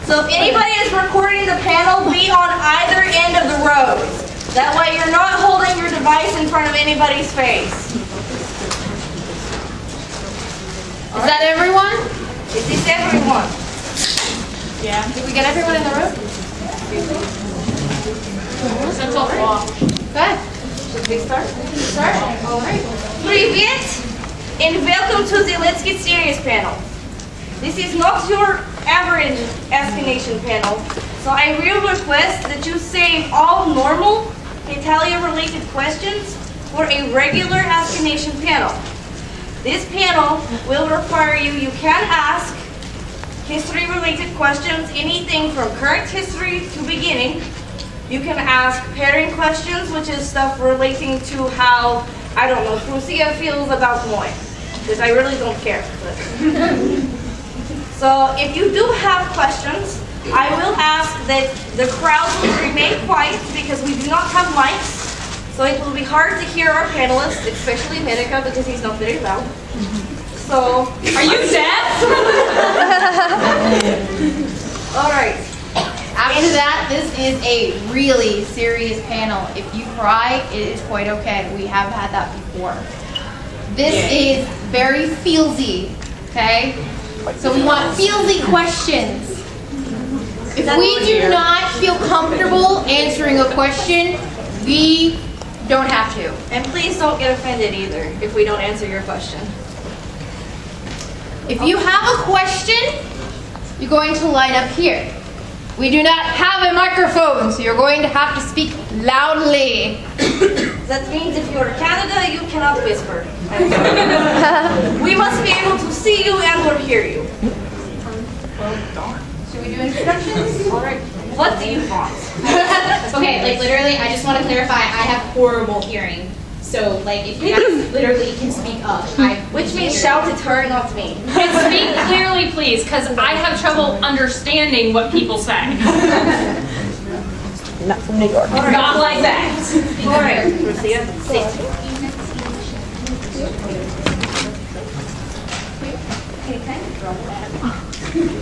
So if anybody is recording the panel, be on either end of the road. That way you're not holding your device in front of anybody's face. Is that everyone? Is this everyone? Yeah. Did we get everyone in the room? Central law. Good. Should we start? Start? All right. Привет and welcome to the Let's Get Serious panel. This is not your average Askination panel, so I will request that you save all normal Hetalia related questions for a regular Askination panel. This panel will require you can ask history related questions, anything from current history to beginning. You can ask pairing questions, which is stuff relating to how, I don't know, Prussia feels about Moy, because I really don't care. So if you do have questions, I will ask that the crowd will remain quiet because we do not have mics. So it will be hard to hear our panelists, especially Medika, because he's not very loud. So, are you deaf? All right. After that, this is a really serious panel. If you cry, it is quite okay. We have had that before. This is very feelsy, okay? So we want feelsy questions. If we do not feel comfortable answering a question, we don't have to. And please don't get offended either if we don't answer your question. If you have a question, you're going to line up here. We do not have a microphone, so you're going to have to speak loudly. That means if you're in Canada, you cannot whisper. We must be able to see you and or hear you. Well, darn. Should we do introductions? All right. What do you want? Okay, like literally, I just want to clarify, I have horrible hearing. So, like, if you guys literally can speak up, Which means shout at her, not me. And speak clearly, please, because I have trouble understanding what people say. Not from New York. Right. Not like that. All right, Lucia, sit.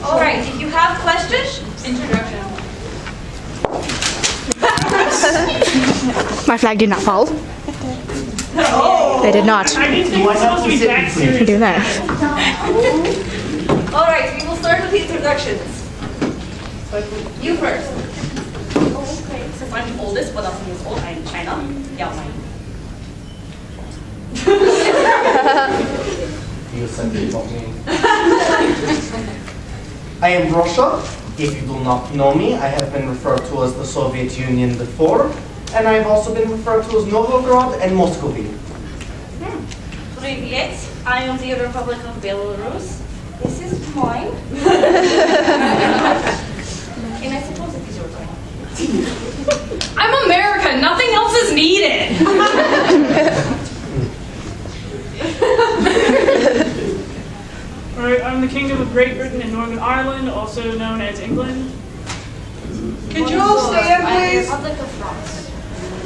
All right, if you have questions, Introduction. My flag did not fall. Oh. They did not. I didn't think it was supposed to be that serious. Do that. All right, we will start with the introductions. You first. Okay, since I'm the oldest, 1,000 years old, I'm China. Yao Mai. You said it about me. I am Russia. If you do not know me, I have been referred to as the Soviet Union before, and I have also been referred to as Novgorod and Muscovy. Привет, I am the Republic of Belarus. This is mine. And I suppose it is your turn. I'm America. Nothing else is needed. Alright, I'm the Kingdom of Great Britain and Northern Ireland, also known as England. Could you all stand, please? Republic of France.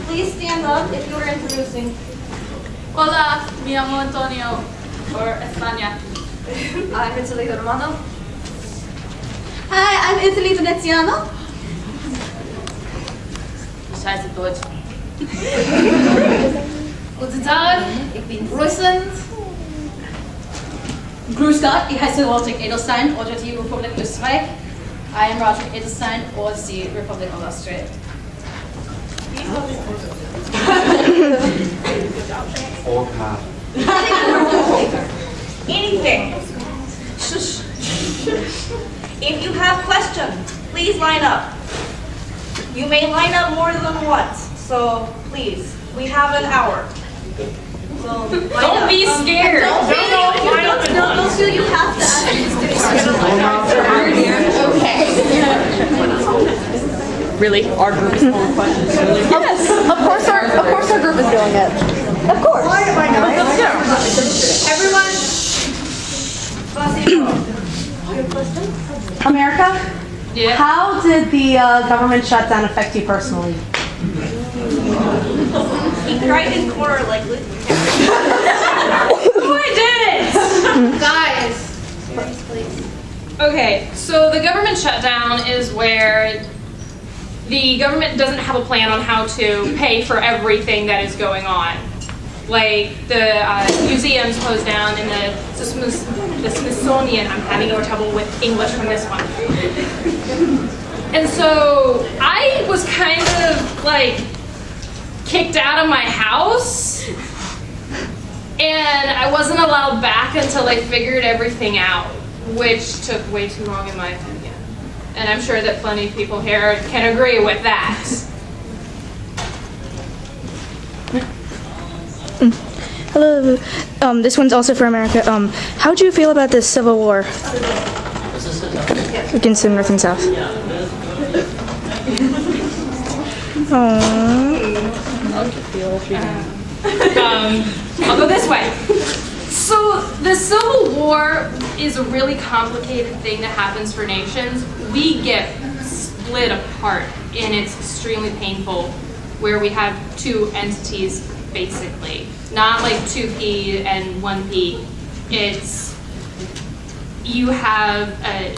Please stand up if you are introducing. Hola, me llamo Antonio, or España. I'm Italy Romano. Hi, I'm Italy Veneziano. Scheiße Deutsch. Guten Tag, ich bin Russland. Grüß Gott, ich heiße Roderick Edelstein, oder die Republik Österreich. I am Roderick Edelstein, or the Republic of Austria. Old man. Anything. If you have questions, please line up. You may line up more than once, so please, we have an hour. So line Don't up. be scared. Don't feel you have to ask Really? Our group is full of questions? Yes. Of course our group is doing it. Of course. Everyone, America? Yeah. How did the government shutdown affect you personally? he cried in corner like Luke. Oh, I did it! Guys, please. Okay, so the government shutdown is where the government doesn't have a plan on how to pay for everything that is going on. Like the museums closed down and the Smithsonian, I'm having more trouble with English from this one. And so I was kind of like kicked out of my house and I wasn't allowed back until I figured everything out, which took way too long in my opinion. And I'm sure that plenty of people here can agree with that. Hello. This one's also for America. How do you feel about the Civil War against the North and South? I'll go this way. So the Civil War is a really complicated thing that happens for nations. We get split apart and it's extremely painful where we have two entities basically. Not like 2P and 1P. It's you have a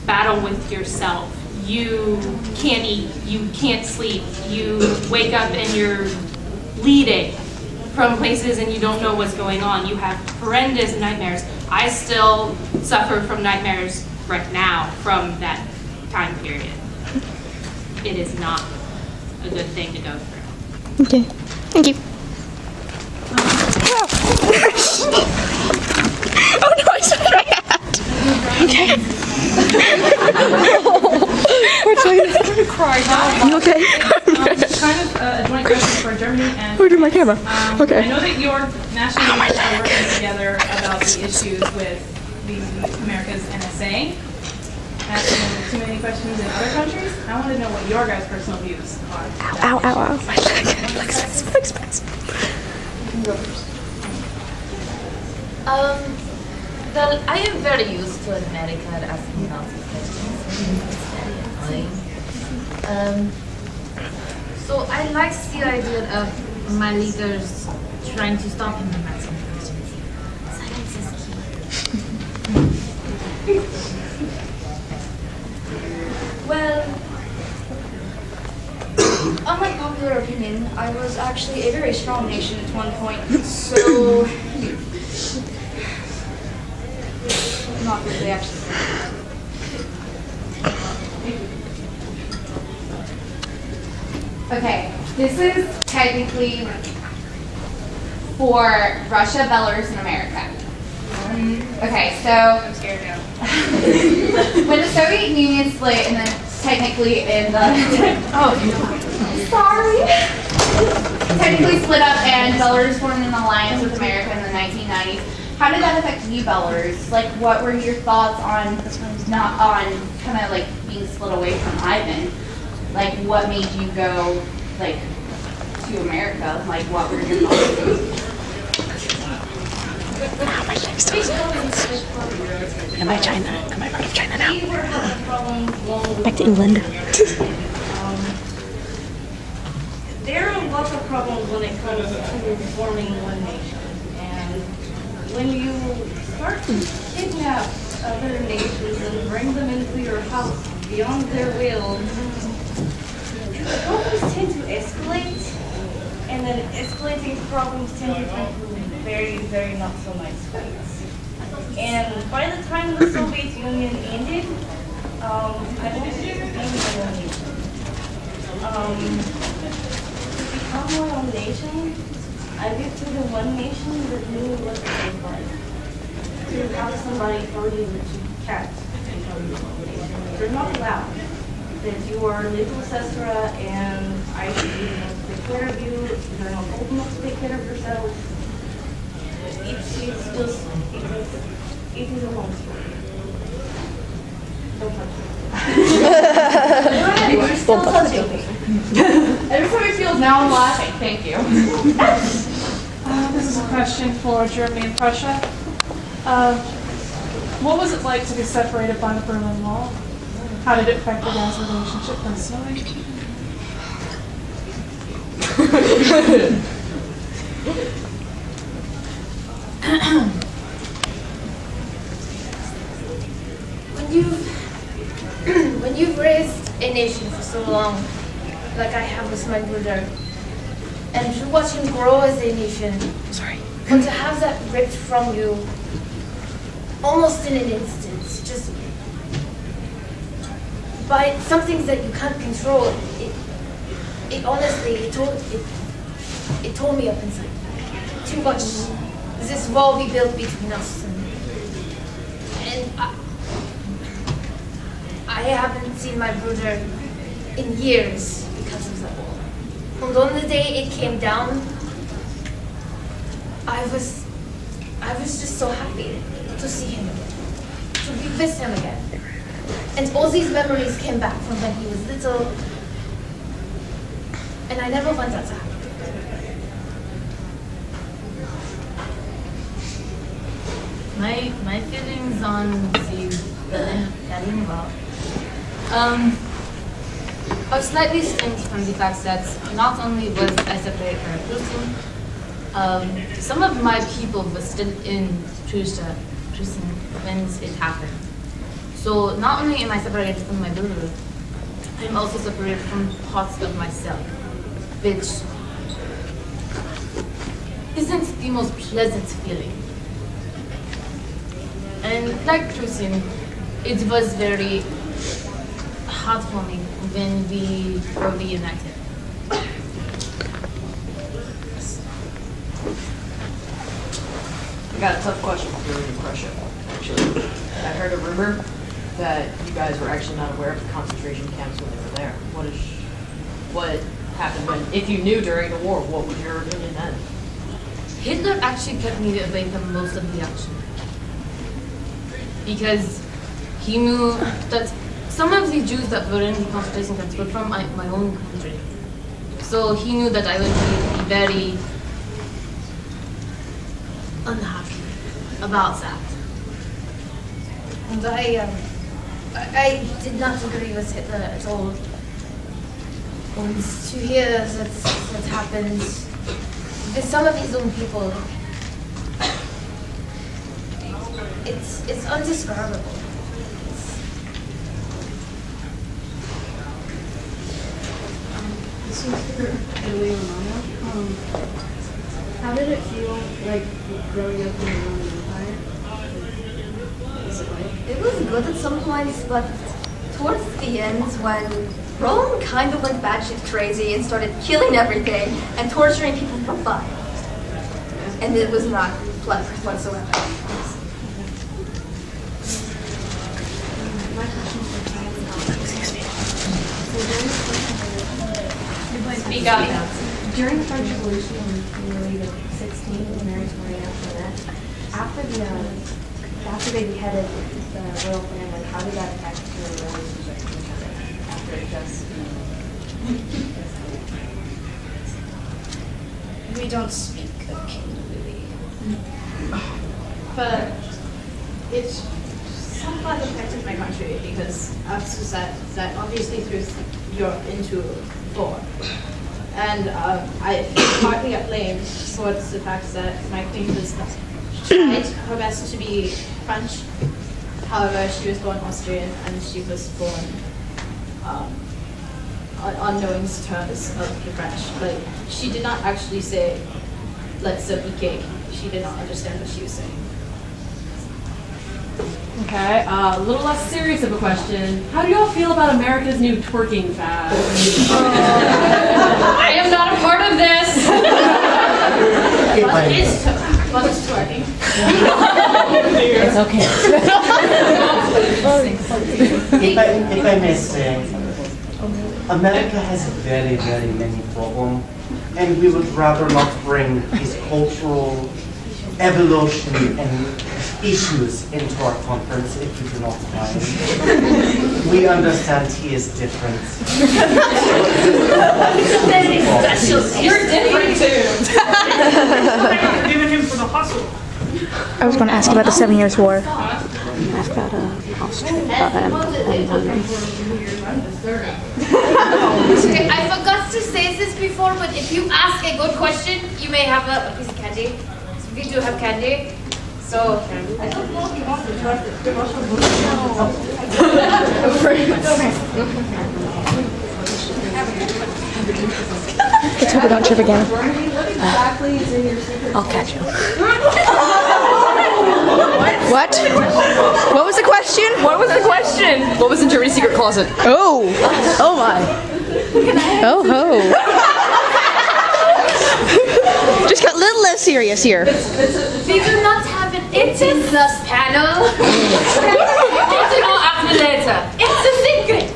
battle with yourself. You can't eat, you can't sleep, you wake up and you're bleeding from places and you don't know what's going on. You have horrendous nightmares. I still suffer from nightmares right now from that time period. It is not a good thing to go through. Okay, thank you. Oh no, I said my hat. Okay. We're trying to cry. You okay? It's kind of a joint question for Germany and Where'd my camera? Okay. I know that your national leaders are working together about the issues with the America's NSA. Asking too many questions in other countries. I want to know what your guys' personal views are. Ow, ow, ow. My leg. Flex. Well, I am very used to America asking lots of questions. It's very annoying. So I like the idea of my leaders trying to stop him from asking questions. Silence is key. Well, unpopular opinion, I was actually a very strong nation at one point, so not really actually. Okay, this is technically for Russia, Belarus, and America. Okay, so I'm scared now. When the Soviet Union split, and then technically in the technically split up, and Belarus formed an alliance with America in the 1990s. How did that affect you, Belarus? Like, what were your thoughts on kind of like being split away from Ivan? Like, what made you go like to America? Like, what were your thoughts? Am I China? Am I part of China now? Back to England. There are lots of problems when it comes to forming one nation. And when you start to kidnap other nations and bring them into your house beyond their will, the problems tend to escalate. And then escalating problems tend to come to very, very not so nice ways. And by the time the Soviet Union ended, I wanted to be my own nation. To become my own nation, I lived with a one nation that knew what to like. To have somebody tell you that you can't become your own nation. You're not allowed. That you are little Sestra and I should be able to take care of you. You're not old enough to take care of yourself. It is a long story. Don't touch me. You're still touching me. Every time I feel now I'm laughing. Thank you. This is a question for Germany and Prussia. What was it like to be separated by the Berlin Wall? How did it affect your guys' relationship personally? When you you've raised a nation for so long, like I have with my brother, and to watch him grow as a nation, but to have that ripped from you almost in an instant, just by some things that you can't control, it honestly, it tore me up inside. Too much. This wall we built between us, and I haven't seen my brother in years because of that wall. And on the day it came down, I was just so happy to see him again, to be with him again. And all these memories came back from when he was little, and I never want that to happen. My feelings on the getting about are slightly stemmed from the fact that not only was I separated from a person, some of my people were still in prison when it happened. So not only am I separated from my brother, I'm also separated from parts of myself, which isn't the most pleasant feeling. And like Trusin, it was very heartwarming when we were reunited. I got a tough question for you in Prussia, actually. I heard a rumor that you guys were actually not aware of the concentration camps when they were there. What happened when, if you knew during the war, what was your opinion then? Hitler actually kept me away from most of the action. Because he knew that some of the Jews that were in the concentration camps were from my own country. So he knew that I would be very unhappy about that. And I did not agree with Hitler at all. And to hear that happened with some of his own people, it's undescribable. This is for Julie or Mama. How did it feel like growing up in the Roman Empire? What was it like? It was good at some points, but towards the end, when Rome kind of went batshit crazy and started killing everything and torturing people for fun, and it was not pleasant whatsoever. My question for Speak up. During the French Revolution in the late 16th, Mary Antoinette, after they beheaded the royal family, how did that affect your relationship with each other after it just? We don't speak occasionally. But it's somewhat affected my country because I've said that obviously through Europe into war. And I partly at blame towards the fact that my queen was tried her best to be French. However, she was born Austrian and she was born on knowing terms of the French. Like, she did not actually say, let's serve the cake. She did not understand what she was saying. Okay, a little less serious of a question. How do you all feel about America's new twerking fad? I am not a part of this. But it's twerking. It's okay. If I may say, America has very, very many problems, and we would rather not bring his cultural evolution and issues into our conference if you do not mind. We understand he is different. Very special. You're different too. Given him for the hustle. I was going to ask about the 7 Years' War. Ask about Austria and Okay, I forgot to say this before, but if you ask a good question, you may have a piece of candy. So we do have candy. So I don't know if you want to try the Let's hope we don't trip again. What exactly is in your secret? I'll catch you. What? What was the question? What was the question? What was in Germany's secret closet? Oh. Oh my. Oh ho. Just got a little less serious here. We do not have an empty plus panel. Get to know after later. It's a secret.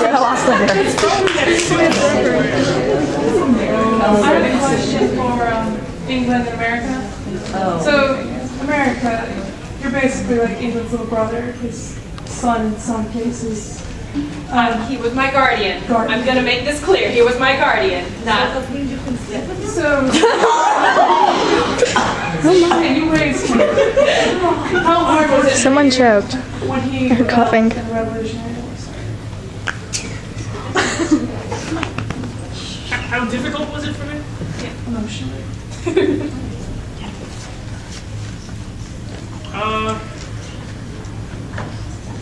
I lost it there. I have a question for England and America. So, America, you're basically like England's little brother, his son in some cases. He was my guardian. I'm gonna make this clear. He was my guardian. Not. So, and you raised him. How hard was it Someone choked. when he Or coughing. in the Revolutionary Wars? How difficult was it for me? Emotionally.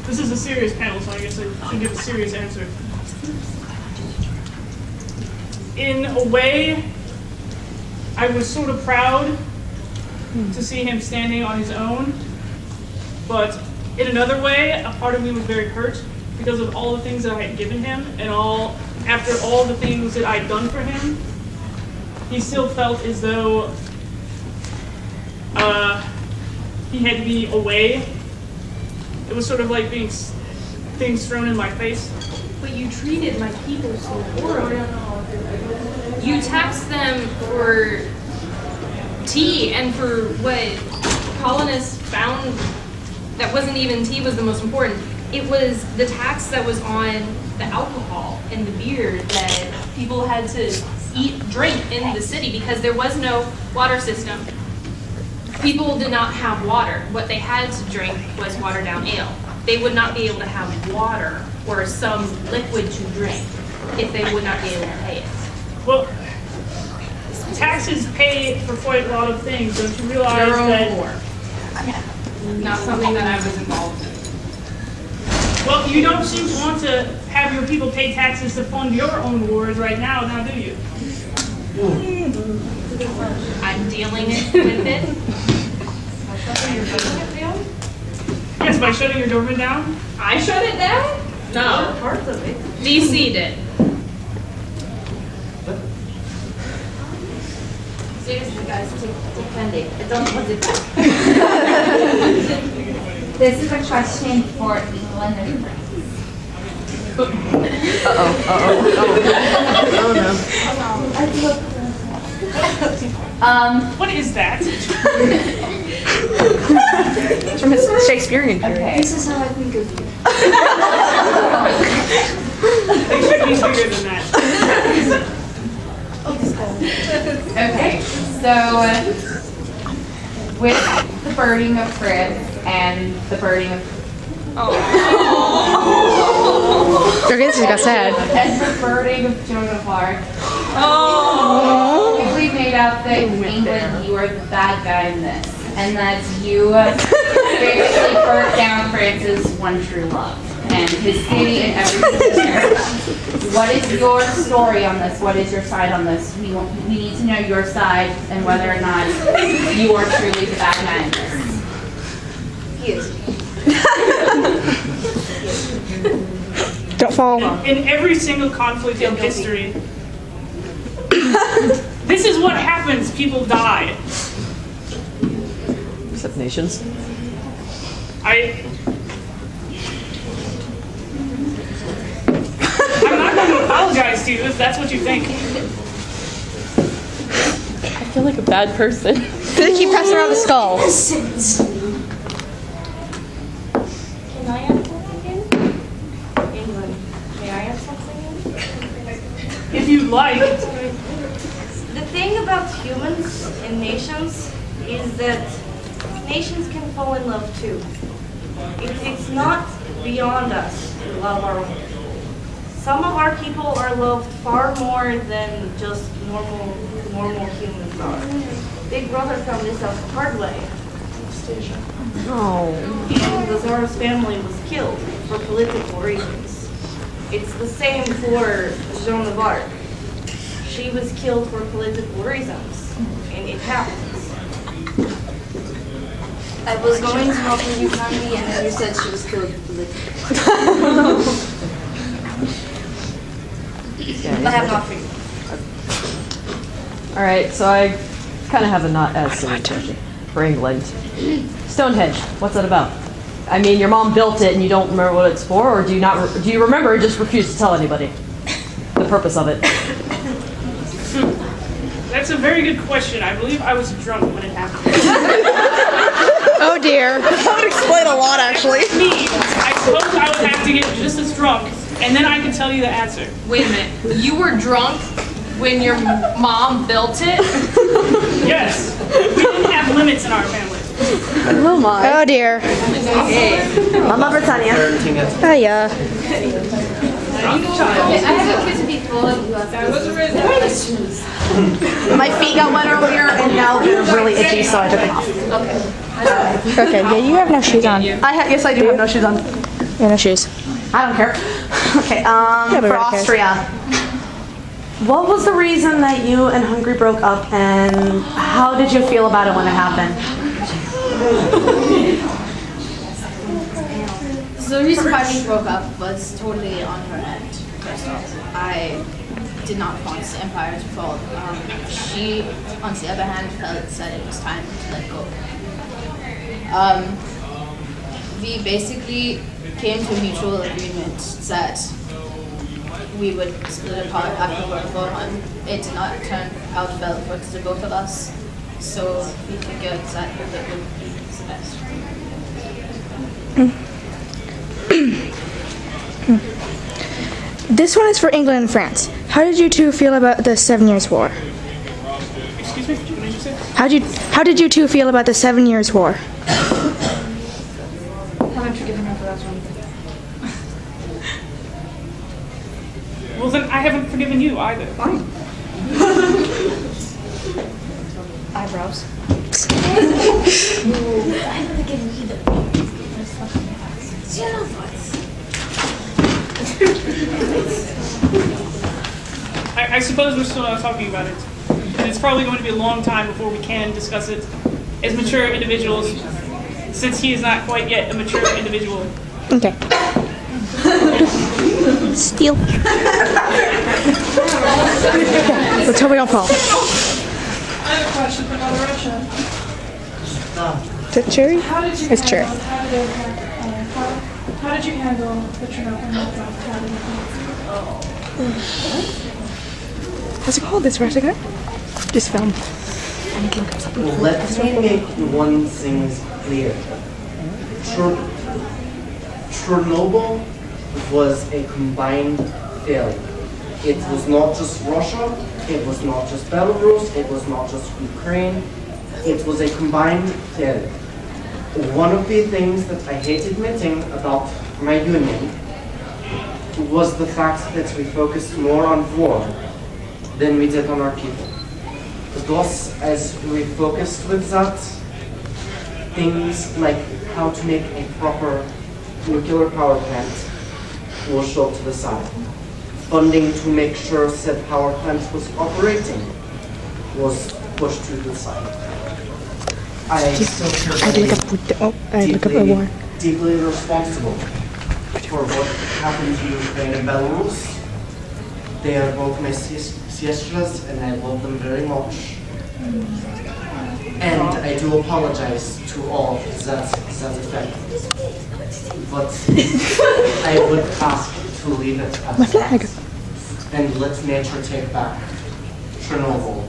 This is a serious panel, so I guess I should give a serious answer. In a way, I was sort of proud to see him standing on his own, but in another way, a part of me was very hurt because of all the things that I had given him, and after all the things that I'd done for him, he still felt as though he had me away. It was sort of like being things thrown in my face. But you treated my people so horribly. You taxed them for tea and for what colonists found that wasn't even tea was the most important. It was the tax that was on the alcohol and the beer that people had to drink in the city because there was no water system. People did not have water. What they had to drink was watered down ale. They would not be able to have water or some liquid to drink if they would not be able to pay it. Well, taxes pay for quite a lot of things. Don't you realize that? Not something that I was involved in. Well, you don't seem to want to have your people pay taxes to fund your own wars right now do you? I'm dealing with it. Yes, by shutting your government down? I shut it down? No. Parts of it. DC did. Seriously, guys, take candy. Don't put it back. This is a question for England and France. What is that? It's from his Shakespearean period. Okay. This is how I think of you. They should be bigger than that. Okay, so with the burning of France and the burning of Okay, this just got sad. and the burning of Joan of Arc, Oh. we made out that England, you are the bad guy in this, and that you basically burnt down France's one true love and his city and everything there. What is your story on this? What is your side on this? We need to know your side and whether or not you are truly the bad guy in this. He is. Don't fall. In every single conflict in history, this is what happens. People die. Except nations. I'm not going to apologize to you if that's what you think. I feel like a bad person. They keep pressing around the skull. Can I add something in? England, may I add something in? If you'd like. The thing about humans and nations is that nations can fall in love too. It's not beyond us to love our own people. Some of our people are loved far more than just normal humans are. Big Brother found this out the hard way. Oh. And the Tsar's family was killed. for political reasons. It's the same for Joan of Arc. She was killed for political reasons, and it happens. I was going to offer you candy, and then you said she was killed politically. I have not for you. All right, so I kind of have a not as silly question for England. Stonehenge, what's that about? I mean, your mom built it and you don't remember what it's for, or do you not? Do you remember and just refuse to tell anybody the purpose of it? That's a very good question. I believe I was drunk when it happened. Oh dear. That would explain a lot, actually. Me, I suppose I would have to get just as drunk, and then I can tell you the answer. Wait a minute. You were drunk when your mom built it? Yes. We didn't have limits in our family. Oh my. Oh dear. Mama Britannia. Oh yeah. Okay, I have a quiz before you ask questions. My feet got wet earlier, and now they're really itchy, so I took them off. Okay, yeah, you have no shoes on. Yes, I do have no shoes on. Yeah, no shoes. I don't care. Okay, but for nobody cares. Austria. What was the reason that you and Hungary broke up, and how did you feel about it when it happened? So the reason why we broke up was totally on her end. First off, I did not want the empire to fall. She, on the other hand, felt that it was time to let go. We basically came to a mutual agreement that we would split apart after World War I. It did not turn out well for the both of us, so we figured that it would be the best. This one is for England and France. How did you two feel about the 7 Years' War? Excuse me, what did you say? How did you two feel about the 7 Years' War? Haven't forgiven her for that one. Well, then I haven't forgiven you either. Eyebrows. I haven't forgiven either. I suppose we're still not talking about it. And it's probably going to be a long time before we can discuss it as mature individuals, since he is not quite yet a mature individual. Okay. Steal. Let's hope we don't fall. I have a question for Mother Russia. Is it cherry? How did you It's cherry. how did you handle the Chernobyl meltdown? How did you How's it called? This Russia? Just film. Let me make one thing clear. Chernobyl was a combined failure. It was not just Russia, it was not just Belarus, it was not just Ukraine. It was a combined failure. One of the things that I hate admitting about my union was the fact that we focused more on war than we did on our people. Thus, as we focused with that, things like how to make a proper nuclear power plant was shoved to the side. Funding to make sure said power plant was operating was pushed to the side. I still feel deeply responsible for what happened to Ukraine and Belarus. They are both my sisters and I love them very much. And I do apologize to all that affected. But I would ask to leave it at that and let nature take back Chernobyl.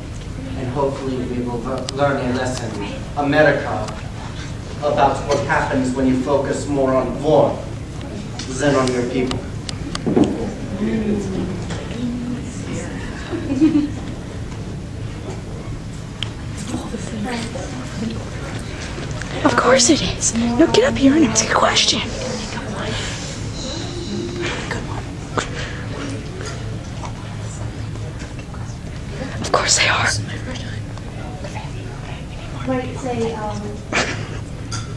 And hopefully we will learn a lesson, America, about what happens when you focus more on war than on your people. Of course it is. Now get up here and ask a question. Of course they are. Might say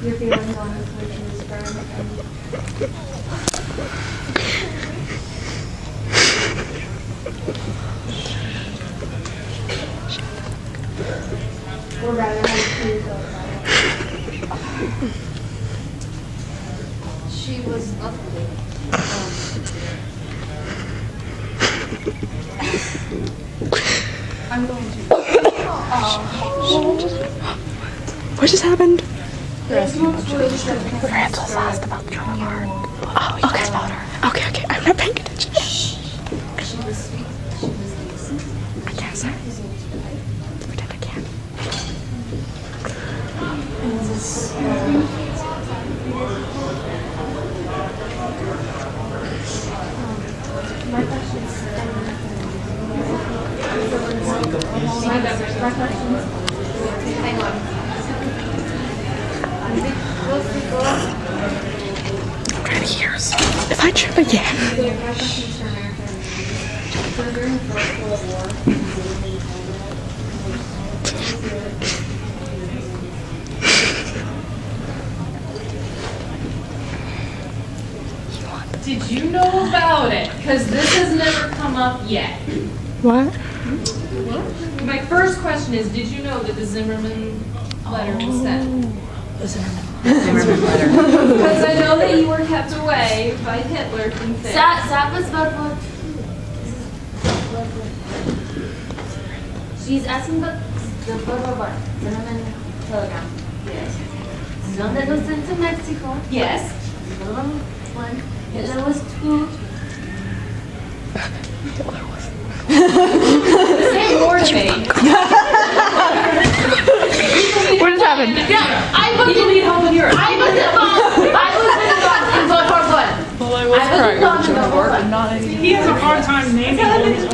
your feelings on the solution is firm and She was ugly. I'm going to. What just happened? Francis asked about the art. Oh, you guys about her. Okay, okay. I'm not paying attention. She was sweet. She was decent. I can't say. Pretend I can't. My question is, Hang on. I'm trying to hear. So if I trip again. my question is for America. So during the First World War, Did you know about it? Because this has never come up yet. What? My first question is, did you know that the Zimmerman letter was sent? The Zimmerman letter. Because I know that you were kept away by Hitler from things. That was about what? She's asking about the photo of our Zimmerman telegram. Yes. The one that was sent to Mexico. Yes. The little one. There was two. Say more to me. What just happened? Yeah, I was People need help with yours. I was involved in vote for one. Well, I I was involved in the whole one. He has a hard time naming all his own